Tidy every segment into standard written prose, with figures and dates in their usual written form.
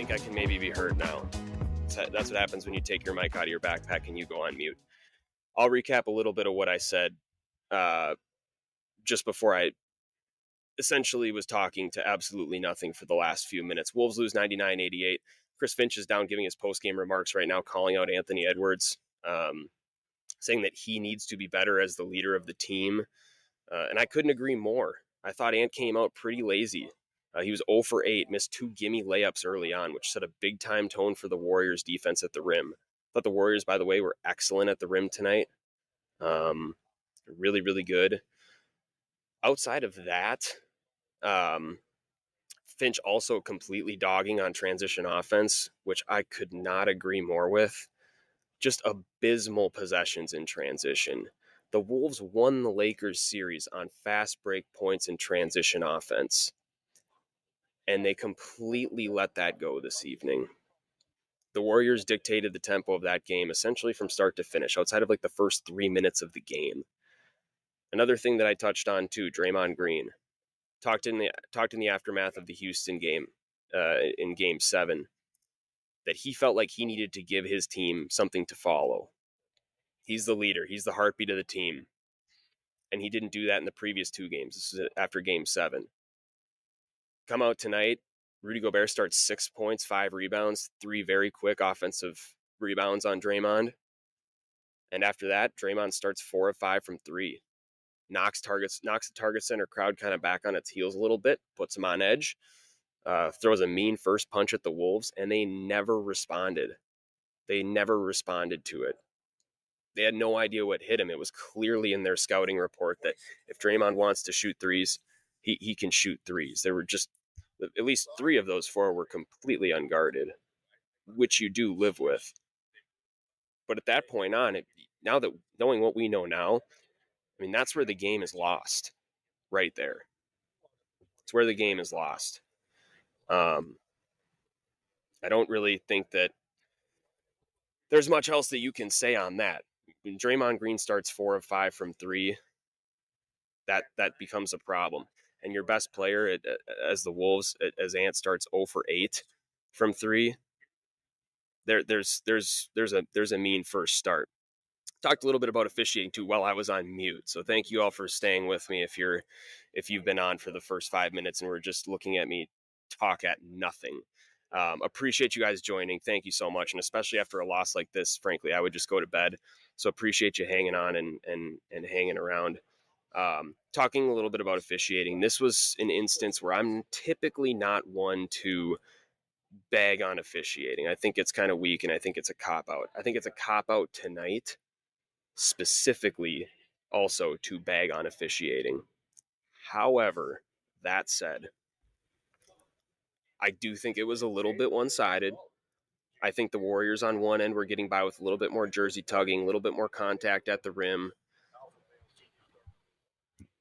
think I can maybe be heard now. That's what happens when you take your mic out of your backpack and you go on mute. I'll recap a little bit of what I said just before I essentially was talking to absolutely nothing for the last few minutes. Wolves lose 99-88. Chris Finch is down giving his post-game remarks right now, calling out Anthony Edwards, saying that he needs to be better as the leader of the team. And I couldn't agree more. I thought Ant came out pretty lazy. He was 0 for 8, missed 2 gimme layups early on, which set a big-time tone for the Warriors' defense at the rim. I thought the Warriors, by the way, were excellent at the rim tonight. Really, really good. Outside of that, Finch also completely dogging on transition offense, which I could not agree more with. Just abysmal possessions in transition. The Wolves won the Lakers series on fast break points in transition offense, and they completely let that go this evening. The Warriors dictated the tempo of that game essentially from start to finish, outside of like the first 3 minutes of the game. Another thing that I touched on too, Draymond Green talked in the aftermath of the Houston game in Game 7 that he felt like he needed to give his team something to follow. He's the leader. He's the heartbeat of the team. And he didn't do that in the previous 2 games. This is after Game 7. Come out tonight, Rudy Gobert starts 6 points, 5 rebounds, 3 very quick offensive rebounds on Draymond. And after that, Draymond starts 4 of 5 from 3. Knocks the target center crowd kind of back on its heels a little bit, puts them on edge, throws a mean first punch at the Wolves, and they never responded. They never responded to it. They had no idea what hit him. It was clearly in their scouting report that if Draymond wants to shoot threes, he can shoot threes. There were just at least 3 of those 4 were completely unguarded, which you do live with. But at that point on, now that knowing what we know now, I mean, that's where the game is lost, right there. It's where the game is lost. I don't really think that there's much else that you can say on that. When Draymond Green starts 4 of 5 from 3, that becomes a problem. And your best player as the Wolves, as Ant starts 0 for 8 from 3, there's a mean first start. Talked a little bit about officiating too while I was on mute. So thank you all for staying with me if you've been on for the first 5 minutes and were just looking at me talk at nothing. Appreciate you guys joining. Thank you so much. And especially after a loss like this, frankly, I would just go to bed. So appreciate you hanging on and hanging around. Talking a little bit about officiating. This was an instance where I'm typically not one to bag on officiating. I think it's kind of weak and I think it's a cop-out. I think it's a cop-out tonight, specifically also to bag on officiating. However, that said, I do think it was a little bit one-sided. I think the Warriors on one end were getting by with a little bit more jersey tugging, a little bit more contact at the rim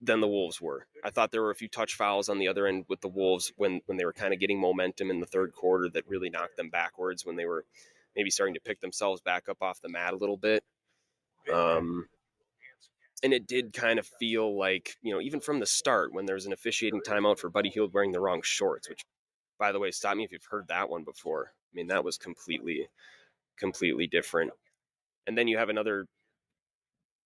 than the Wolves were. I thought there were a few touch fouls on the other end with the Wolves when they were kind of getting momentum in the third quarter that really knocked them backwards when they were maybe starting to pick themselves back up off the mat a little bit. And it did kind of feel like, even from the start when there was an officiating timeout for Buddy Hield wearing the wrong shorts, which, by the way, stop me if you've heard that one before. I mean, that was completely different. And then you have another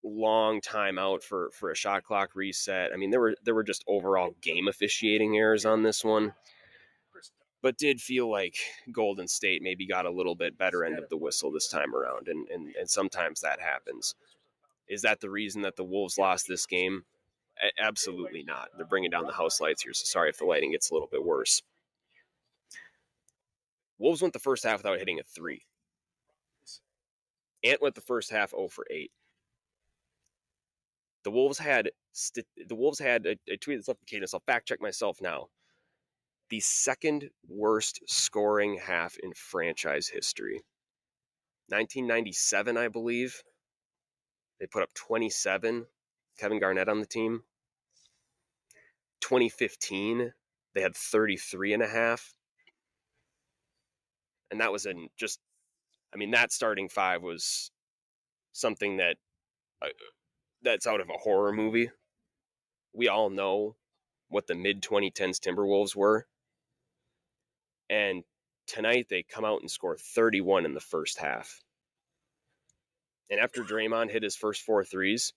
long timeout for a shot clock reset. I mean, there were just overall game officiating errors on this one, but did feel like Golden State maybe got a little bit better end of the whistle this time around, and sometimes that happens. Is that the reason that the Wolves lost this game? Absolutely not. They're bringing down the house lights here, so sorry if the lighting gets a little bit worse. Wolves went the first half without hitting a 3. Ant went the first half 0 for 8. The Wolves had I tweeted this up to Cadence. I'll fact check myself now. The second worst scoring half in franchise history. 1997, I believe. They put up 27. Kevin Garnett on the team. 2015, they had 33 and a half. And that was that starting 5 was something that's out of a horror movie. We all know what the mid-2010s Timberwolves were. And Tonight, they come out and score 31 in the first half. And after Draymond hit his first 4 threes,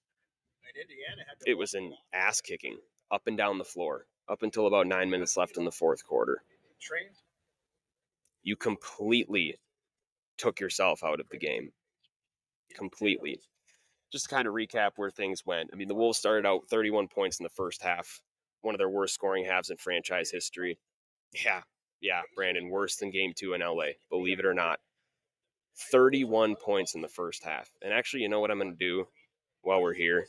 it was an ass kicking up and down the floor up until about 9 minutes left in the fourth quarter. You completely took yourself out of the game. Completely. Just to kind of recap where things went. I mean, the Wolves started out 31 points in the first half, one of their worst scoring halves in franchise history. Yeah, Brandon, worse than game 2 in LA, believe it or not. 31 points in the first half. And actually, you know what I'm going to do while we're here?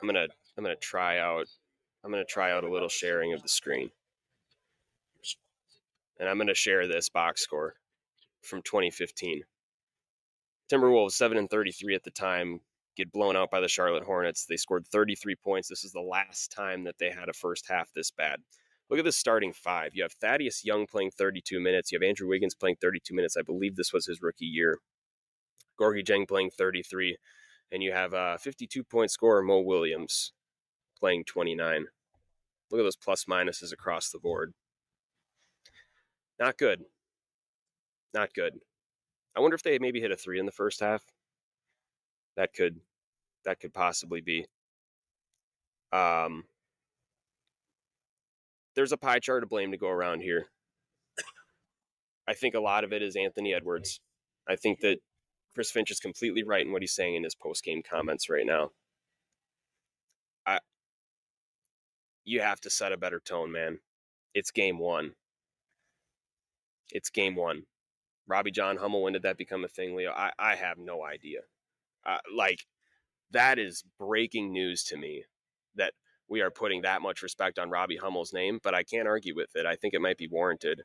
I'm going to try out a little sharing of the screen. And I'm going to share this box score from 2015. Timberwolves 7-33 at the time, get blown out by the Charlotte Hornets. They scored 33 points. This is the last time that they had a first half this bad. Look at the starting 5. You have Thaddeus Young playing 32 minutes. You have Andrew Wiggins playing 32 minutes. I believe this was his rookie year. Gorgie Jeng playing 33. And you have a 52-point scorer, Mo Williams, playing 29. Look at those plus minuses across the board. Not good. Not good. I wonder if they maybe hit a 3 in the first half. That could possibly be. There's a pie chart of blame to go around here. I think a lot of it is Anthony Edwards. I think that Chris Finch is completely right in what he's saying in his post-game comments right now. You have to set a better tone, man. It's game 1. It's game 1. Robbie John Hummel, when did that become a thing, Leo? I have no idea. That is breaking news to me that we are putting that much respect on Robbie Hummel's name, but I can't argue with it. I think it might be warranted.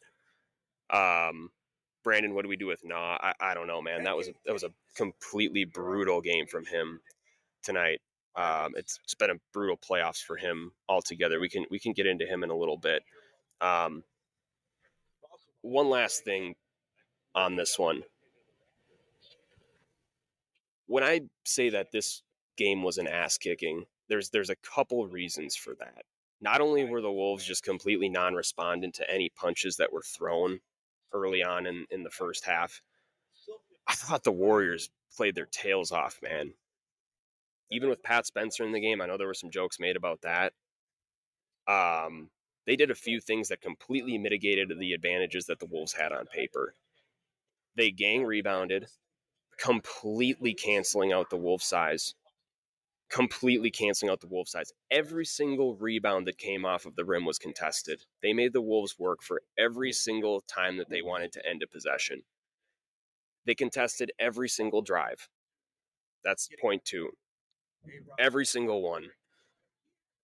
Brandon, what do we do with Nah? I don't know, man. That was a completely brutal game from him tonight. It's been a brutal playoffs for him altogether. We can get into him in a little bit. One last thing on this one. When I say that this game was an ass kicking, there's a couple reasons for that. Not only were the Wolves just completely non-respondent to any punches that were thrown early on in the first half, I thought the Warriors played their tails off, man. Even with Pat Spencer in the game, I know there were some jokes made about that. They did a few things that completely mitigated the advantages that the Wolves had on paper. They gang rebounded, completely canceling out the Wolves' size. Every single rebound that came off of the rim was contested. They made the Wolves work for every single time that they wanted to end a possession. They contested every single drive. That's point 2. Every single one.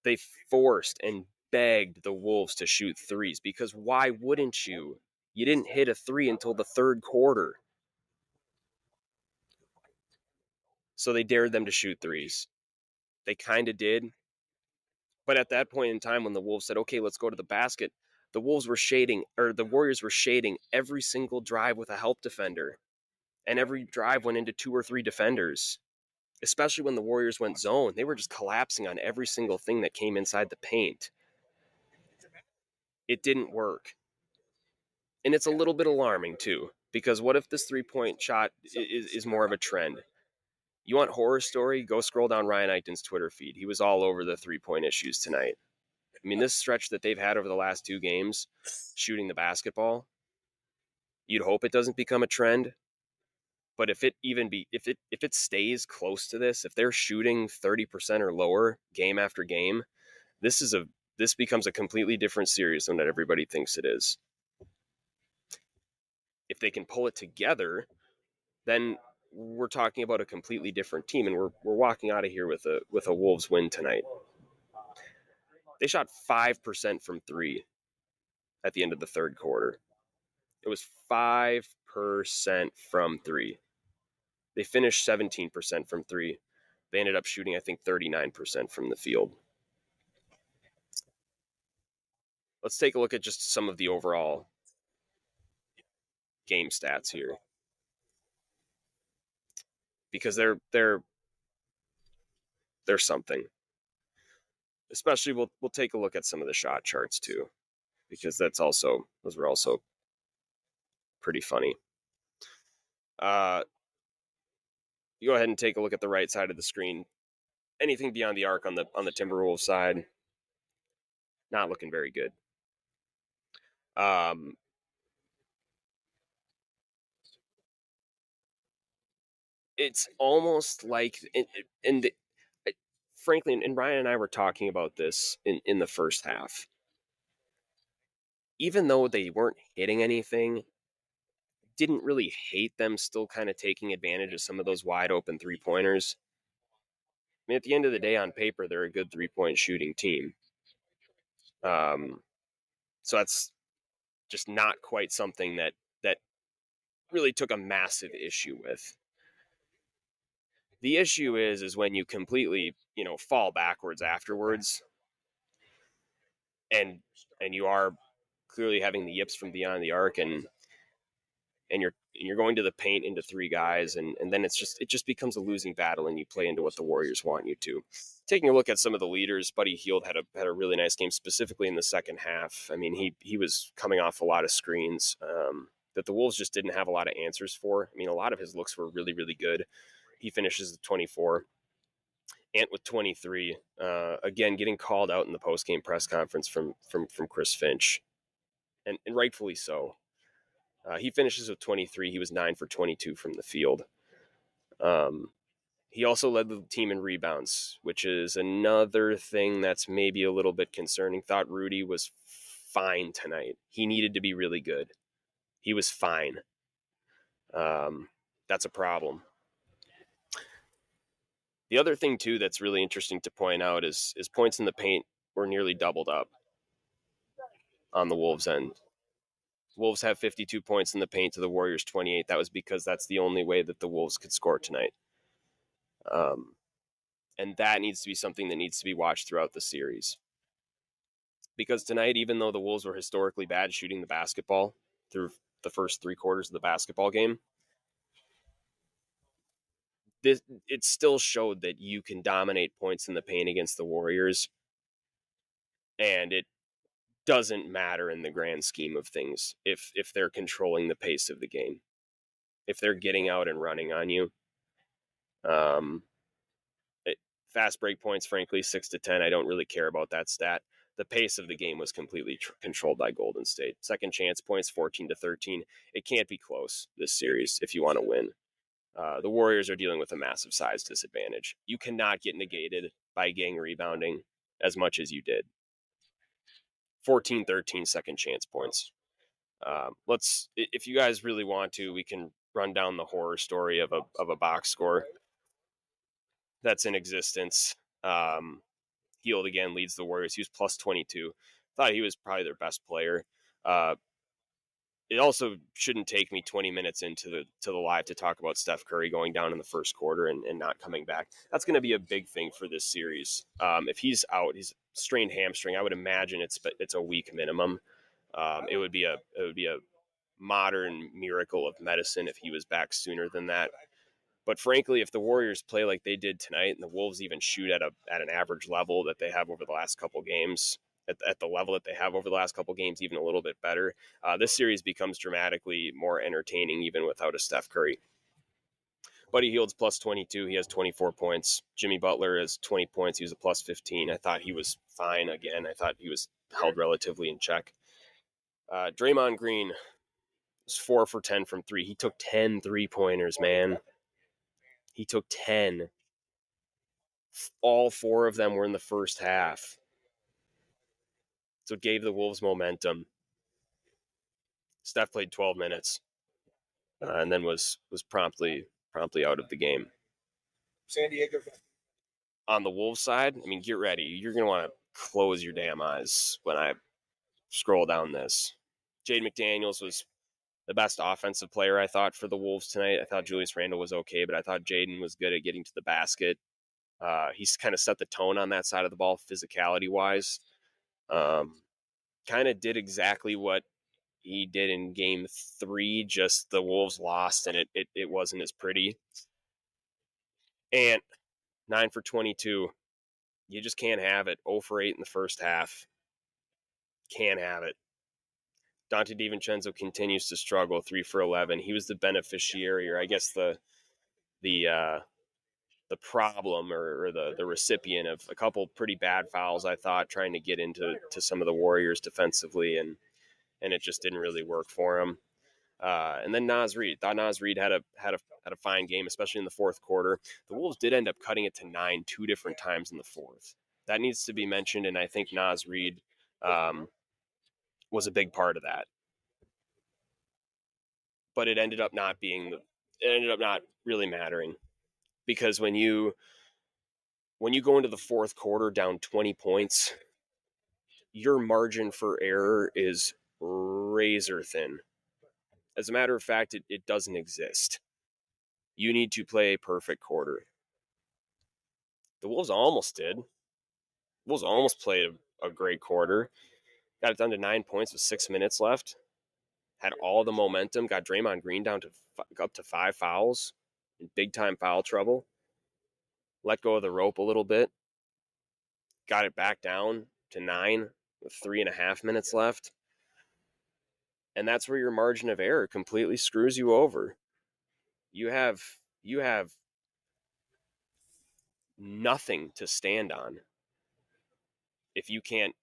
They forced and begged the Wolves to shoot threes because why wouldn't you? You didn't hit a 3 until the third quarter. So they dared them to shoot threes. They kind of did. But at that point in time when the Wolves said, okay, let's go to the basket, the Warriors were shading every single drive with a help defender. And every drive went into 2 or 3 defenders. Especially when the Warriors went zone. They were just collapsing on every single thing that came inside the paint. It didn't work. And it's a little bit alarming, too. Because what if this 3-point shot is more of a trend? You want horror story? Go scroll down Ryan Eichten's Twitter feed. He was all over the 3-point issues tonight. I mean, this stretch that they've had over the last 2 games, shooting the basketball, you'd hope it doesn't become a trend. But if it stays close to this, if they're shooting 30% or lower game after game, this becomes a completely different series than what everybody thinks it is. If they can pull it together, then we're talking about a completely different team, and we're walking out of here with a Wolves win tonight. They shot 5% from 3 at the end of the third quarter. It was 5% from 3. They finished 17% from 3. They ended up shooting, I think, 39% from the field. Let's take a look at just some of the overall game stats here. Because they're something. Especially we'll take a look at some of the shot charts too. because those were also pretty funny. You go ahead and take a look at the right side of the screen. Anything beyond the arc on the Timberwolves side, not looking very good. It's almost like, and frankly, and Ryan and I were talking about this in the first half. Even though they weren't hitting anything, didn't really hate them still kind of taking advantage of some of those wide open 3-pointers. I mean, at the end of the day, on paper, they're a good 3-point shooting team. So that's just not quite something that really took a massive issue with. The issue is when you completely, fall backwards afterwards, and you are clearly having the yips from beyond the arc, and you're going to the paint into 3 guys, and then it just becomes a losing battle, and you play into what the Warriors want you to. Taking a look at some of the leaders, Buddy Hield had a really nice game, specifically in the second half. I mean, he was coming off a lot of screens that the Wolves just didn't have a lot of answers for. I mean, a lot of his looks were really, really good. He finishes at 24. Ant with 23. Again, getting called out in the post-game press conference from Chris Finch, and rightfully so. He finishes with 23. He was 9 for 22 from the field. He also led the team in rebounds, which is another thing that's maybe a little bit concerning. Thought Rudy was fine tonight. He needed to be really good. He was fine. That's a problem. The other thing, too, that's really interesting to point out is points in the paint were nearly doubled up on the Wolves' end. Wolves have 52 points in the paint to the Warriors 28. That was because that's the only way that the Wolves could score tonight. And that needs to be something that needs to be watched throughout the series. Because tonight, even though the Wolves were historically bad shooting the basketball through the first 3 quarters of the basketball game, it still showed that you can dominate points in the paint against the Warriors, and it doesn't matter in the grand scheme of things if they're controlling the pace of the game. If they're getting out and running on you. Fast break points, frankly, 6 to 10. I don't really care about that stat. The pace of the game was completely controlled by Golden State. Second chance points, 14 to 13. It can't be close this series if you want to win. The Warriors are dealing with a massive size disadvantage. You cannot get negated by gang rebounding as much as you did. 14-13 second chance points. If you guys really want to, we can run down the horror story of a box score that's in existence. Hield again leads the Warriors. He was plus 22. Thought he was probably their best player. It also shouldn't take me 20 minutes into the live to talk about Steph Curry going down in the first quarter and not coming back. That's going to be a big thing for this series. If he's out, he's strained hamstring. I would imagine it's a week minimum. It would be a modern miracle of medicine if he was back sooner than that. But frankly, if the Warriors play like they did tonight, and the Wolves even shoot at an average level that they have over the last couple games, at the level that they have over the last couple games, even a little bit better, this series becomes dramatically more entertaining even without a Steph Curry. Buddy Hield's plus 22. He has 24 points. Jimmy Butler has 20 points. He was a plus 15. I thought he was fine again. I thought he was held relatively in check. Draymond Green was 4 for 10 from 3. He took 10 3-pointers, man. He took 10. All 4 of them were in the first half. So it gave the Wolves momentum. Steph played 12 minutes and then was promptly out of the game. San Diego. On the Wolves side, I mean, get ready. You're going to want to close your damn eyes when I scroll down this. Jaden McDaniels was the best offensive player, I thought, for the Wolves tonight. I thought Julius Randle was okay, but I thought Jaden was good at getting to the basket. He's kind of set the tone on that side of the ball, physicality-wise. Kind of did exactly what he did in game 3, just the Wolves lost, and it wasn't as pretty. And 9 for 22. You just can't have it. 0 for 8 in the first half. Can't have it. Dante DiVincenzo continues to struggle, 3 for 11. He was the beneficiary, or I guess the problem or the recipient of a couple pretty bad fouls, I thought, trying to get into some of the Warriors defensively, and it just didn't really work for him. And then Naz Reid. Thought Naz Reid had a fine game, especially in the fourth quarter. The Wolves did end up cutting it to 9 2 different times in the fourth. That needs to be mentioned, and I think Naz Reid was a big part of that. But it ended up not really mattering, because when you go into the fourth quarter down 20 points, your margin for error is razor thin. As a matter of fact, it doesn't exist. You need to play a perfect quarter. The Wolves almost did. Wolves almost played a great quarter. Got it down to 9 points with 6 minutes left. Had all the momentum. Got Draymond Green down to up to 5 fouls in big-time foul trouble. Let go of the rope a little bit. Got it back down to 9 with 3.5 minutes left. And that's where your margin of error completely screws you over. You have nothing to stand on if you can't,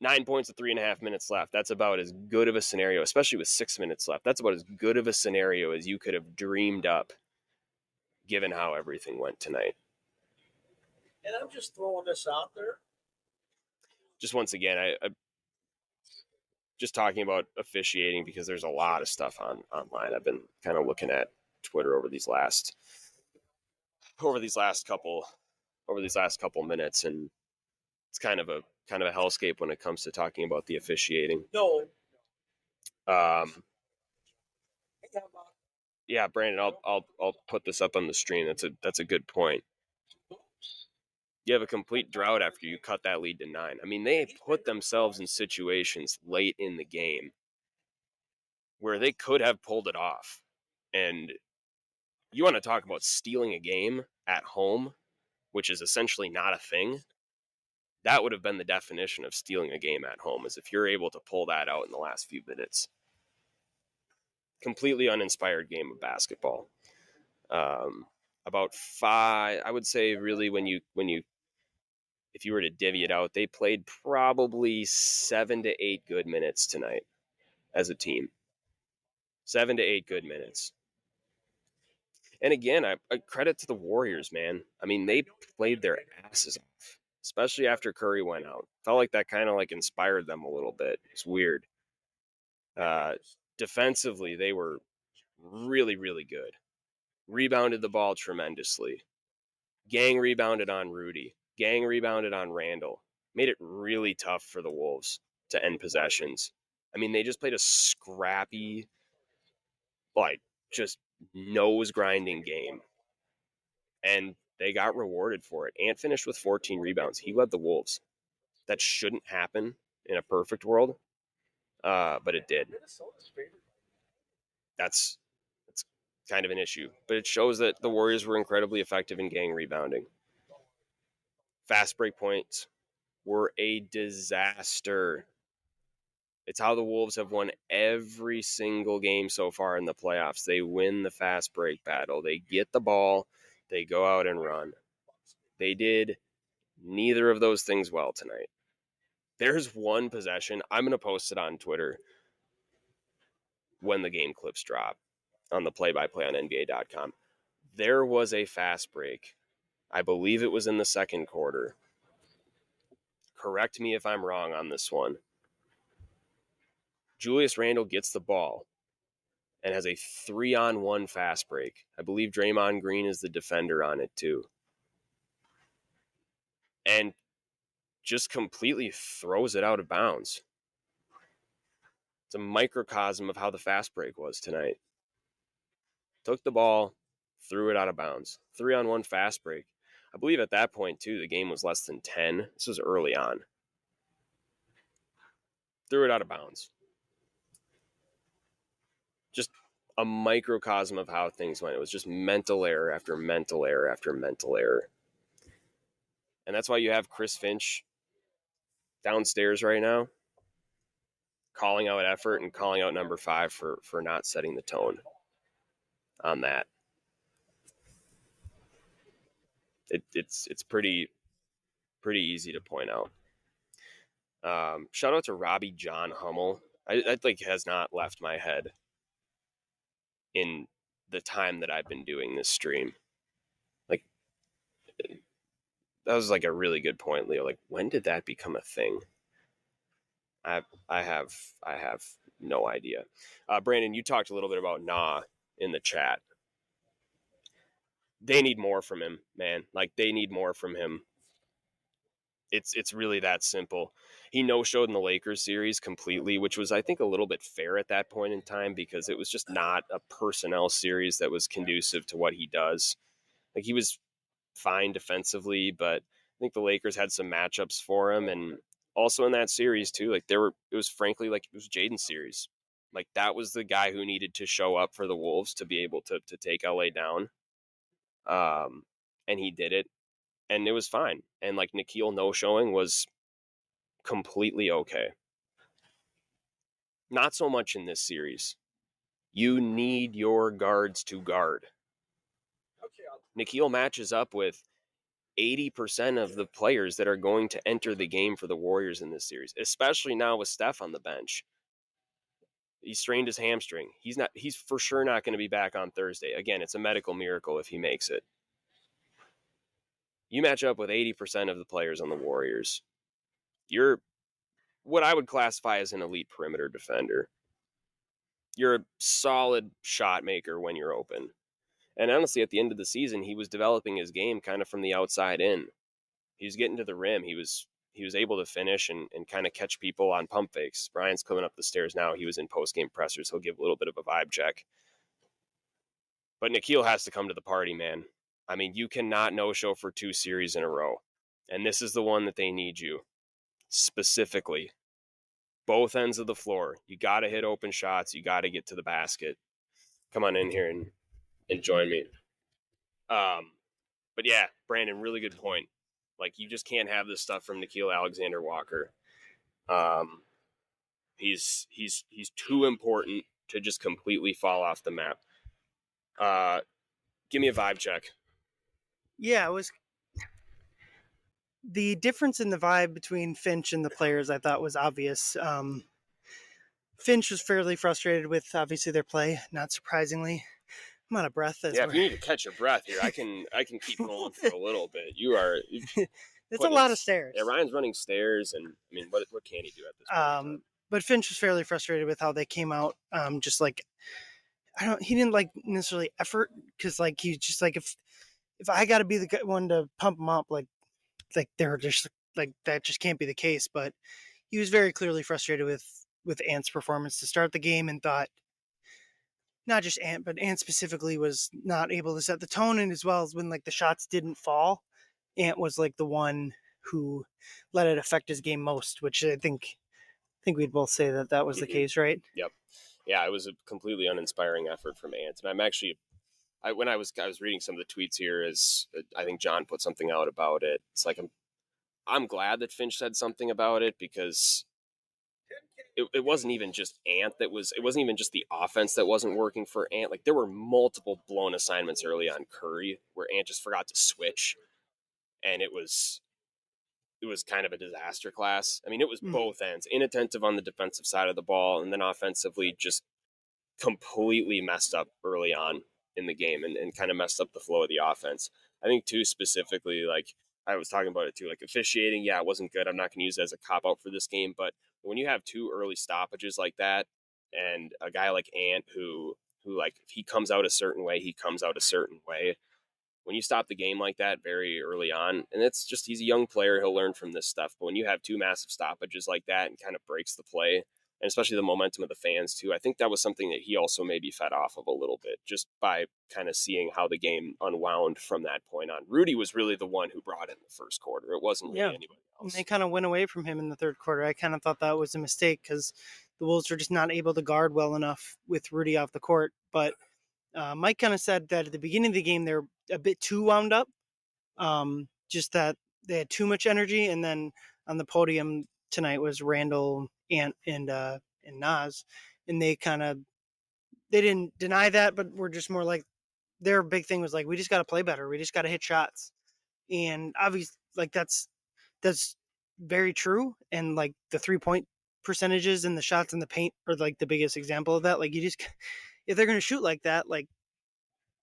9 points with 3.5 minutes left. That's about as good of a scenario, especially with 6 minutes left. That's about as good of a scenario as you could have dreamed up, given how everything went tonight. And I'm just throwing this out there. Just once again, I just talking about officiating, because there's a lot of stuff online. I've been kind of looking at Twitter over these last couple minutes, and it's kind of a hellscape when it comes to talking about the officiating. No. Yeah, Brandon, I'll put this up on the stream. That's a good point. You have a complete drought after you cut that lead to 9. I mean, they put themselves in situations late in the game where they could have pulled it off. And you want to talk about stealing a game at home, which is essentially not a thing. That would have been the definition of stealing a game at home, is if you're able to pull that out in the last few minutes. Completely uninspired game of basketball. About 5, I would say, really, if you were to divvy it out, they played probably 7 to 8 good minutes tonight as a team. 7 to 8 good minutes. And again, I credit to the Warriors, man. I mean, they played their asses off, especially after Curry went out. Felt like that kind of inspired them a little bit. It's weird. Defensively, they were really, really good. Rebounded the ball tremendously. Gang rebounded on Rudy. Gang rebounded on Randall. Made it really tough for the Wolves to end possessions. I mean, they just played a scrappy, just nose-grinding game. And they got rewarded for it. Ant finished with 14 rebounds. He led the Wolves. That shouldn't happen in a perfect world, but it did. That's kind of an issue. But it shows that the Warriors were incredibly effective in gang rebounding. Fast break points were a disaster. It's how the Wolves have won every single game so far in the playoffs. They win the fast break battle. They get the ball. They go out and run. They did neither of those things well tonight. There's one possession. I'm going to post it on Twitter when the game clips drop on the play-by-play on NBA.com. There was a fast break. I believe it was in the second quarter. Correct me if I'm wrong on this one. Julius Randle gets the ball and has a 3-on-1 fast break. I believe Draymond Green is the defender on it too. And just completely throws it out of bounds. It's a microcosm of how the fast break was tonight. Took the ball, threw it out of bounds. 3-on-1 fast break. I believe at that point too, the game was less than 10. This was early on. Threw it out of bounds. Just a microcosm of how things went. It was just mental error after mental error after mental error. And that's why you have Chris Finch downstairs right now. calling out effort and calling out number 5 for not setting the tone on that. It's pretty easy to point out. Shout out to Robbie John Hummel. I like has not left my head in the time that I've been doing this stream. Like, that was like a really good point, Leo. Like, when did that become a thing? I have no idea. Brandon, you talked a little bit about Nah in the chat. They need more from him, man. Like, they need more from him. It's really that simple. He no-showed in the Lakers series completely, which was, I think, a little bit fair at that point in time because it was just not a personnel series that was conducive to what he does. Like, he was fine defensively, but I think the Lakers had some matchups for him, and also in that series too. Like, it was frankly like it was Jaden's series. Like, that was the guy who needed to show up for the Wolves to be able to take LA down, and he did it, and it was fine. And like Nikhil no showing was completely okay. Not so much in this series. You need your guards to guard. Nikhil matches up with 80% of the players that are going to enter the game for the Warriors in this series, especially now with Steph on the bench. He strained his hamstring. He's for sure not going to be back on Thursday. Again, it's a medical miracle if he makes it. You match up with 80% of the players on the Warriors. You're what I would classify as an elite perimeter defender. You're a solid shot maker when you're open. And honestly, at the end of the season, he was developing his game kind of from the outside in. He was getting to the rim. He was able to finish and kind of catch people on pump fakes. Brian's coming up the stairs now. He was in post-game pressers. He'll give a little bit of a vibe check. But Nikhil has to come to the party, man. I mean, you cannot no-show for 2 series in a row. And this is the one that they need you. Specifically. Both ends of the floor. You got to hit open shots. You got to get to the basket. Come on in here and join me. But yeah, Brandon, really good point. Like, you just can't have this stuff from Nikhil Alexander-Walker. He's too important to just completely fall off the map. Give me a vibe check. Yeah, it was the difference in the vibe between Finch and the players. I thought was obvious. Finch was fairly frustrated with obviously their play. Not surprisingly, I'm out of breath. Yeah, if you need to catch your breath here, I can keep going for a little bit. You are. It's a lot of stairs. Yeah, Ryan's running stairs, and I mean, what can he do at this point? But Finch was fairly frustrated with how they came out. Just like he didn't like necessarily effort because like he's just like if I got to be the one to pump them up, like they're just like that just can't be the case. But he was very clearly frustrated with Ant's performance to start the game and thought not just Ant, but Ant specifically was not able to set the tone, and as well as when like the shots didn't fall, Ant was like the one who let it affect his game most, which I think we'd both say that was the case, right? Yep. Yeah, it was a completely uninspiring effort from Ant, and I'm actually, when I was reading some of the tweets here, as I think John put something out about it. It's like I'm glad that Finch said something about it because it wasn't even just Ant it wasn't even just the offense that wasn't working for Ant. Like, there were multiple blown assignments early on Curry where Ant just forgot to switch, and it was kind of a disaster class. I mean, it was both ends, inattentive on the defensive side of the ball, and then offensively just completely messed up early on in the game and kind of messed up the flow of the offense. I think too, specifically, like I was talking about it too, like officiating, yeah, it wasn't good. I'm not going to use it as a cop out for this game, but when you have 2 early stoppages like that, and a guy like Ant who like, if he comes out a certain way, he comes out a certain way. When you stop the game like that very early on, and it's just, he's a young player, he'll learn from this stuff. But when you have 2 massive stoppages like that and kind of breaks the play, and especially the momentum of the fans too, I think that was something that he also maybe fed off of a little bit, just by kind of seeing how the game unwound from that point on. Rudy was really the one who brought in the first quarter. It wasn't really anybody else. They kind of went away from him in the third quarter. I kind of thought that was a mistake because the Wolves were just not able to guard well enough with Rudy off the court. But Mike kind of said that at the beginning of the game, they're a bit too wound up, just that they had too much energy. And then on the podium tonight was Randall, Ant, and and Nas, and they didn't deny that, but were just more like their big thing was like we just got to play better, we just got to hit shots, and obviously like that's very true, and like the 3-point percentages and the shots in the paint are like the biggest example of that. Like you just if they're gonna shoot like that, like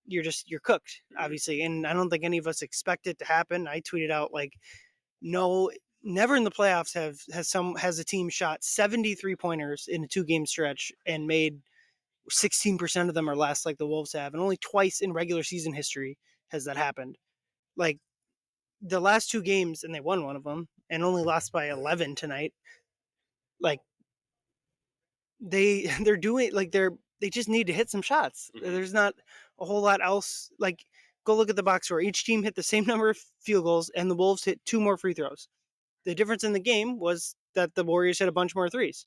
you're cooked, obviously. And I don't think any of us expect it to happen. I tweeted out like, no, never in the playoffs has a team shot 73 pointers in a 2-game stretch and made 16% of them or less like the Wolves have, and only twice in regular season history has that happened. Like the last 2 games, and they won one of them, and only lost by 11 tonight. Like they're doing like they just need to hit some shots. There's not a whole lot else. Like go look at the box score. Each team hit the same number of field goals, and the Wolves hit 2 more free throws. The difference in the game was that the Warriors hit a bunch more threes.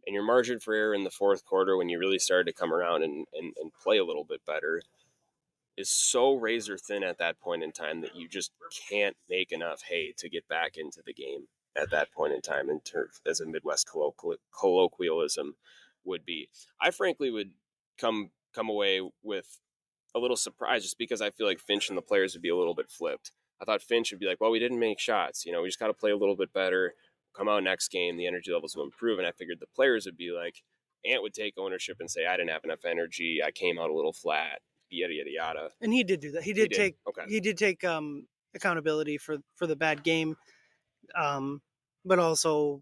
And your margin for error in the fourth quarter, when you really started to come around and play a little bit better, is so razor thin at that point in time that you just can't make enough hay to get back into the game at that point in time, in terms as a Midwest colloquialism would be. I frankly would come away with a little surprised, just because I feel like Finch and the players would be a little bit flipped. I thought Finch would be like, well, we didn't make shots. We just got to play a little bit better. Come out next game, the energy levels will improve. And I figured the players would be like, Ant would take ownership and say, I didn't have enough energy. I came out a little flat, yada, yada, yada. And he did do that. He did take accountability for the bad game. But also,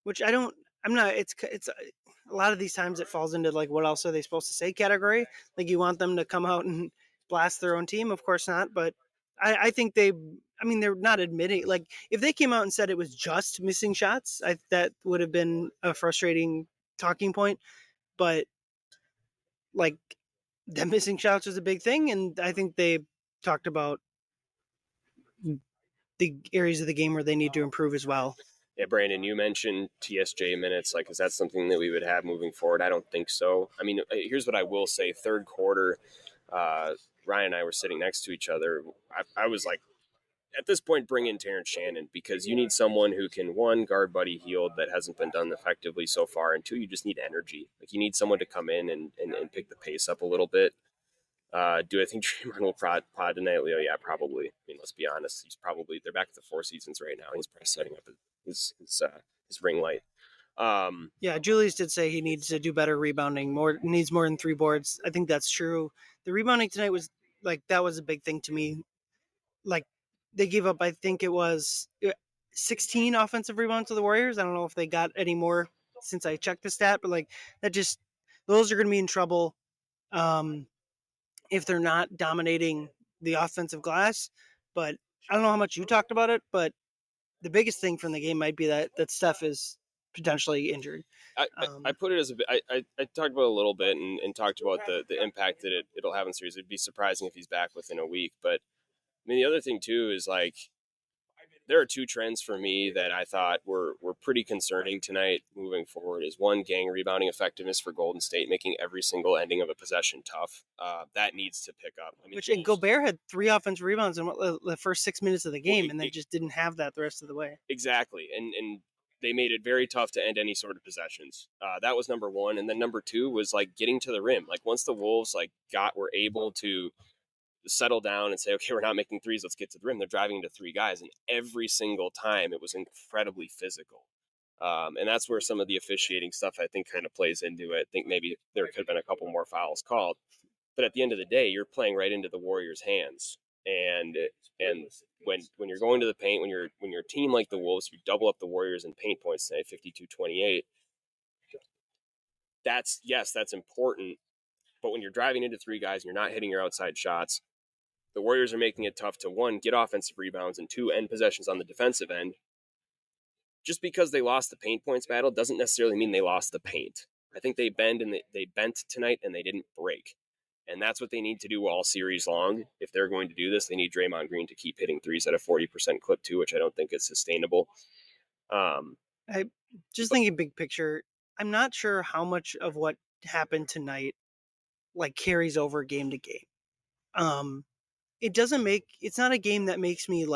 which I'm not, it's a lot of these times it falls into like, what else are they supposed to say category? Like you want them to come out and blast their own team? Of course not. But I think they're not admitting, like if they came out and said it was just missing shots, that would have been a frustrating talking point. But like them missing shots was a big thing. And I think they talked about the areas of the game where they need to improve as well. Yeah, Brandon, you mentioned TSJ minutes. Like, is that something that we would have moving forward? I don't think so. I mean, here's what I will say. Third quarter, Ryan and I were sitting next to each other. I was like, at this point, bring in Terrence Shannon, because you need someone who can, one, guard Buddy Hield, that hasn't been done effectively so far, and two, you just need energy. Like, you need someone to come in and pick the pace up a little bit. Do I think Draymond will pod tonight, Leo? Yeah, probably. I mean, let's be honest. They're back to the Four Seasons right now. He's probably setting up his ring light. Yeah, Julius did say he needs to do better rebounding. Needs more than 3 boards. I think that's true. The rebounding tonight was that was a big thing to me. Like they gave up, I think it was 16 offensive rebounds to the Warriors. I don't know if they got any more since I checked the stat, but those are going to be in trouble if they're not dominating the offensive glass. But I don't know how much you talked about it, but the biggest thing from the game might be that Steph is potentially injured. I put it as I talked about it a little bit and talked about the impact that it'll have in series. It'd be surprising if he's back within a week. But I mean, the other thing too is like, there are 2 trends for me that I thought were pretty concerning tonight moving forward. Is one, gang rebounding effectiveness for Golden State, making every single ending of a possession tough. That needs to pick up. I mean, and Gobert had 3 offensive rebounds in the first 6 minutes of the game, and they just didn't have that the rest of the way. Exactly, and they made it very tough to end any sort of possessions. That was number one, and then number 2 was like getting to the rim. Like once the Wolves were able to settle down and say, okay, we're not making threes, let's get to the rim, they're driving into 3 guys, and every single time it was incredibly physical. And that's where some of the officiating stuff, I think, kind of plays into it. I think maybe there could have been a couple more fouls called, but at the end of the day, you're playing right into the Warriors' hands. And when you're going to the paint, when you're a team like the Wolves, you double up the Warriors in paint points tonight, 52-28. That's important. But when you're driving into 3 guys and you're not hitting your outside shots, the Warriors are making it tough to, 1, get offensive rebounds, and 2, end possessions on the defensive end. Just because they lost the paint points battle doesn't necessarily mean they lost the paint. I think they bent tonight and they didn't break. And that's what they need to do all series long. If they're going to do this, they need Draymond Green to keep hitting threes at a 40% clip too, which I don't think is sustainable. I just thinking big picture, I'm not sure how much of what happened tonight carries over game to game. It's not a game that makes me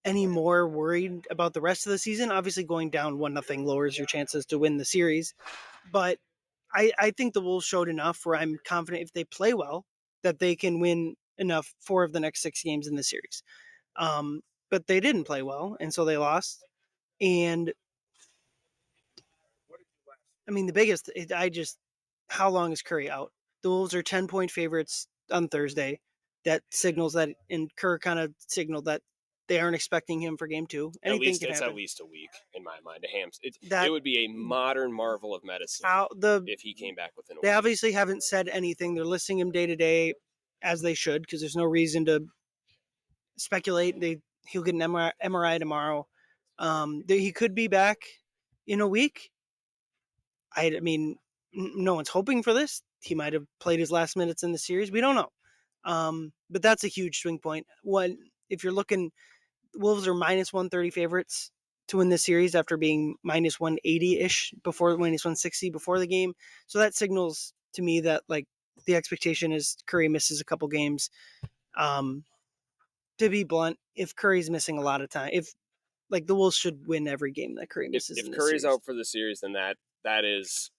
any more worried about the rest of the season. Obviously, going down 1-0 lowers your chances to win the series, but I think the Wolves showed enough where I'm confident if they play well that they can win enough 4 of the next 6 games in the series. But they didn't play well, and so they lost. And I mean, the biggest, how long is Curry out? The Wolves are 10-point favorites on Thursday. That signals that, and Kerr kind of signaled that they aren't expecting him for game 2. Anything can happen. At least a week in my mind. It That would be a modern marvel of medicine if he came back within a they week. obviously haven't said anything. They're listing him day to day, as they should, because there's no reason to speculate. He'll get an MRI tomorrow. He could be back in a week. I mean, no one's hoping for this. He might have played his last minutes in the series. We don't know. But that's a huge swing point. If you're looking, Wolves are minus 130 favorites to win this series after being minus 180-ish before, minus 160 before the game. So that signals to me that like the expectation is Curry misses a couple games. To be blunt, if Curry's missing a lot of time, if like the Wolves should win every game that Curry misses. If Curry's out for the series, then that is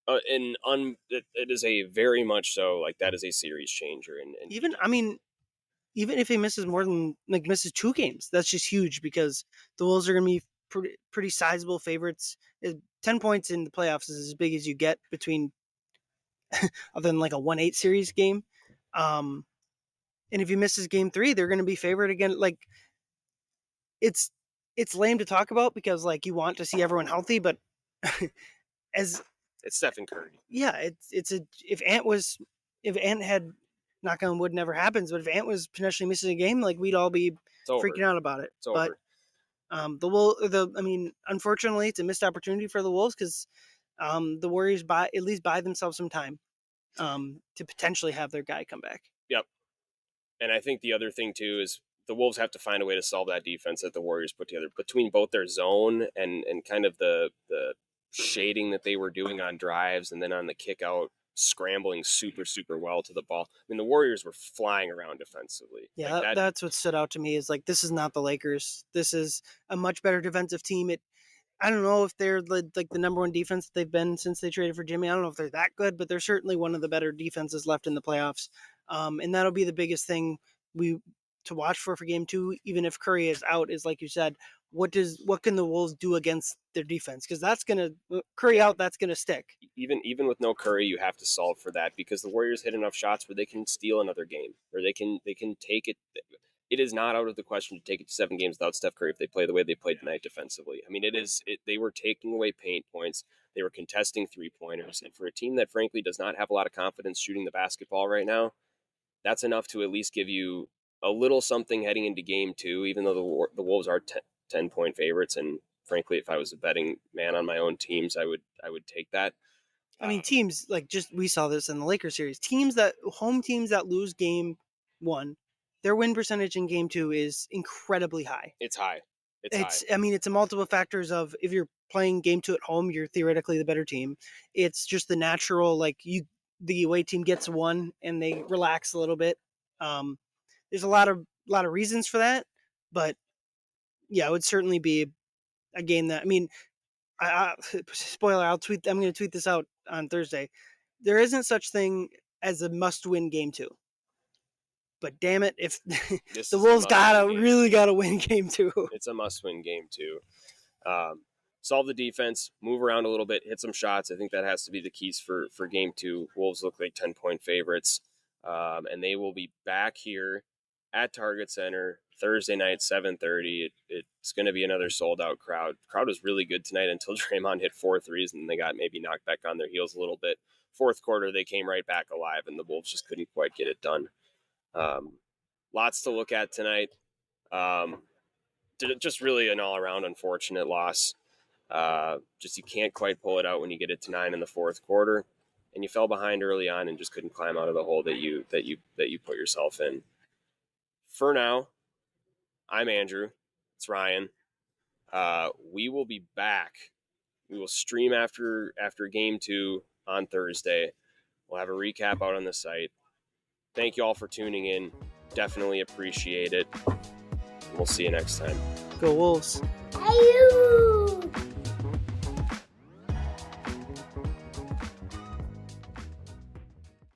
it is a very much so like that is a series changer. And even if he misses more than misses 2 games, that's just huge because the Wolves are going to be pretty sizable favorites. 10 points in the playoffs is as big as you get between, other than like a 1-8 series game. And if he misses game 3, they're going to be favored again. Like it's lame to talk about because like you want to see everyone healthy, but as it's Stephen Curry. Yeah, if Ant had, knock on wood, never happens, but if Ant was potentially missing a game, like we'd all be freaking out about it. It's over. Unfortunately, it's a missed opportunity for the Wolves because the Warriors buy themselves some time to potentially have their guy come back. Yep. And I think the other thing too is the Wolves have to find a way to solve that defense that the Warriors put together between both their zone and kind of the shading that they were doing on drives and then on the kick out, scrambling super well to the ball. I mean, the Warriors were flying around defensively. Yeah, like that's what stood out to me is like, this is not the Lakers. This is a much better defensive team. I don't know if they're like the number one defense they've been since they traded for Jimmy. I don't know if they're that good, but they're certainly one of the better defenses left in the playoffs. And that'll be the biggest thing to watch for game 2, even if Curry is out, is like you said, what can the Wolves do against their defense? Because that's gonna Curry out, that's gonna stick. Even with no Curry, you have to solve for that because the Warriors hit enough shots where they can steal another game or they can take it. It is not out of the question to take it to 7 games without Steph Curry if they play the way they played tonight defensively. I mean, they were taking away paint points. They were contesting 3-pointers. And for a team that, frankly, does not have a lot of confidence shooting the basketball right now, that's enough to at least give you a little something heading into game 2, even though the Wolves are 10-point favorites. And frankly, if I was a betting man on my own teams, I would take that. I mean, teams like we saw this in the Lakers series. Home teams that lose game 1, their win percentage in game 2 is incredibly high. It's high. I mean, it's a multiple factors of if you're playing game 2 at home, you're theoretically the better team. It's just the natural, the away team gets 1 and they relax a little bit. There's a lot of reasons for that, but yeah, it would certainly be a game that, I mean, spoiler, I'm going to tweet this out on Thursday. There isn't such thing as a must-win game 2. But damn it, if the Wolves really gotta win game 2. It's a must-win game 2. Solve the defense, move around a little bit, hit some shots. I think that has to be the keys for game 2. Wolves look like 10-point favorites, and they will be back here at Target Center Thursday night, 7:30. It's going to be another sold-out crowd. The crowd was really good tonight until Draymond hit 4 threes, and they got maybe knocked back on their heels a little bit. Fourth quarter, they came right back alive, and the Wolves just couldn't quite get it done. Lots to look at tonight. Just really an all-around unfortunate loss. Just you can't quite pull it out when you get it to 9 in the fourth quarter, and you fell behind early on and just couldn't climb out of the hole that you put yourself in. For now, I'm Andrew. It's Ryan. We will be back. We will stream after game 2 on Thursday. We'll have a recap out on the site. Thank you all for tuning in. Definitely appreciate it. We'll see you next time. Go Wolves. Hey, you.